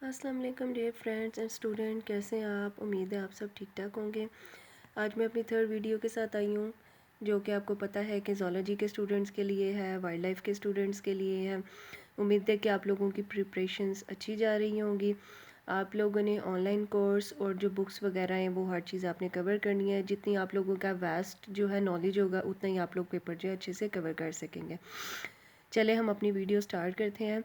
अस्सलाम वालेकुम dear friends and student, कैसे हैं आप। उम्मीद है आप सब ठीक ठाक होंगे। आज मैं अपनी थर्ड वीडियो के साथ आई हूँ, जो कि आपको पता है कि ज़ूलॉजी के स्टूडेंट्स के लिए है, वाइल्ड लाइफ के स्टूडेंट्स के लिए है। उम्मीद है कि आप लोगों की प्रिपरेशंस अच्छी जा रही होंगी। आप लोगों ने ऑनलाइन कोर्स और जो बुक्स वगैरह हैं वो हर चीज़ आपने कवर करनी है। जितनी आप लोगों का वास्ट जो है नॉलेज होगा उतना ही आप लोग पेपर जो है अच्छे से कवर कर सकेंगे। चले हम अपनी वीडियो स्टार्ट करते हैं।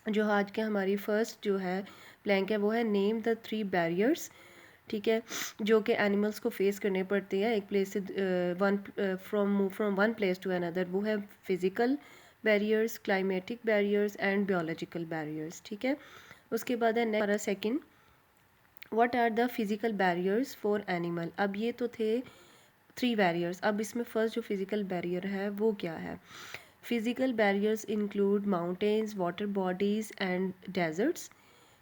जो आज के हमारी फ़र्स्ट जो है प्लैंक है वो है नेम द 3 बैरियर्स। ठीक है, जो कि एनिमल्स को फेस करने पड़ते हैं एक प्लेस से one from one place to another. वो है physical barriers, climatic barriers and biological barriers. ठीक है, उसके बाद है हमारा second, what are the physical barriers for animal. अब ये तो थे 3 बैरियर्स। अब इसमें फ़र्स्ट जो फिज़िकल बैरियर है वो क्या है। Physical barriers include mountains, water bodies and deserts.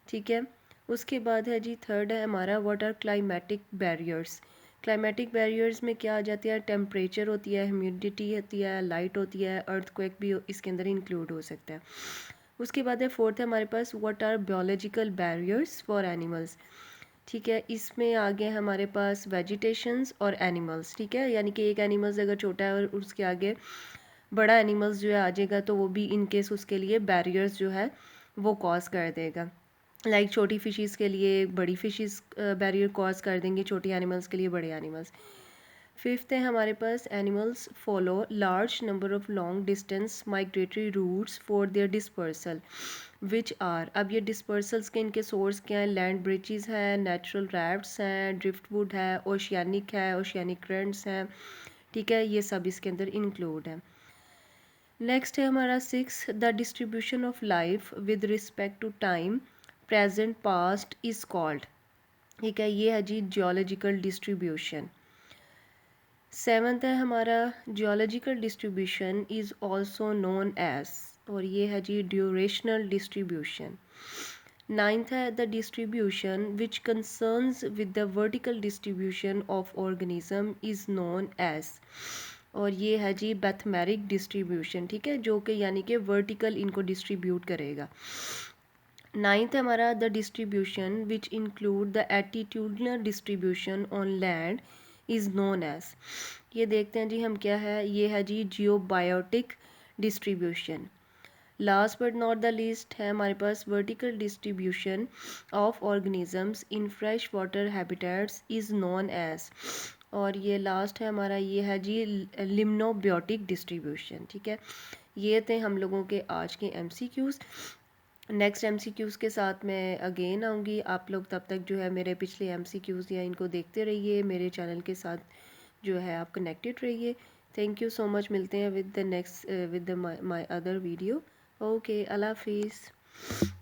ठीक है, उसके बाद है जी थर्ड है हमारा what are climatic barriers. Climatic barriers में क्या आ जाती है, टेम्परेचर होती है, ह्यूमिडिटी होती है, लाइट होती है, अर्थक्वेक भी इसके अंदर इंक्लूड हो सकता है। उसके बाद है फोर्थ है हमारे पास what are biological barriers for animals. ठीक है, इसमें आगे हमारे पास वेजिटेशंस और एनिमल्स। ठीक है, यानी कि एक एनिमल्स अगर छोटा है और उसके आगे बड़ा एनिमल्स जो है आ जाएगा तो वो भी इन केस उसके लिए बैरियर्स जो है वो कॉज कर देगा। लाइक छोटी फिशेस के लिए बड़ी फिशेस बैरियर कॉज कर देंगे, छोटी एनिमल्स के लिए बड़े एनिमल्स। फिफ्थ है हमारे पास animals follow large number of long distance migratory routes for their dispersal which are. अब ये डिस्पर्सल्स के इनके सोर्स क्या हैं, लैंड ब्रिजेस हैं, नेचुरल रैफ्ट्स हैं, ड्रिफ्टवुड है, ओशियानिक करंट्स हैं। ठीक है, ये सब इसके अंदर इंक्लूड है। नेक्स्ट है हमारा six, the distribution of life with respect to time present past is called. ठीक है, ये है जी जियोलॉजिकल डिस्ट्रीब्यूशन। सेवन्थ है हमारा geological distribution is also known as, और ये है जी ड्यूरेशनल डिस्ट्रीब्यूशन। नाइन्थ है the distribution which concerns with the vertical distribution of organism is known as, और ये है जी मैथमेटिक डिस्ट्रीब्यूशन। ठीक है, जो कि यानी कि वर्टिकल इनको डिस्ट्रीब्यूट करेगा। नाइन्थ है हमारा the distribution which include the altitudinal distribution on land is known as. ये देखते हैं जी हम क्या है, ये है जी geobiotic distribution. Last but not the least है हमारे पास vertical distribution of organisms in fresh water habitats is known as, और ये लास्ट है हमारा, ये है जी लिम्नोबियोटिक डिस्ट्रीब्यूशन। ठीक है, ये थे हम लोगों के आज के MCQs। नेक्स्ट MCQs के साथ मैं अगेन आऊँगी। आप लोग तब तक जो है मेरे पिछले MCQs या इनको देखते रहिए, मेरे चैनल के साथ जो है आप कनेक्टेड रहिए। Thank you so much. मिलते हैं with the next with the my other video. Okay, अल्लाह हाफिज़।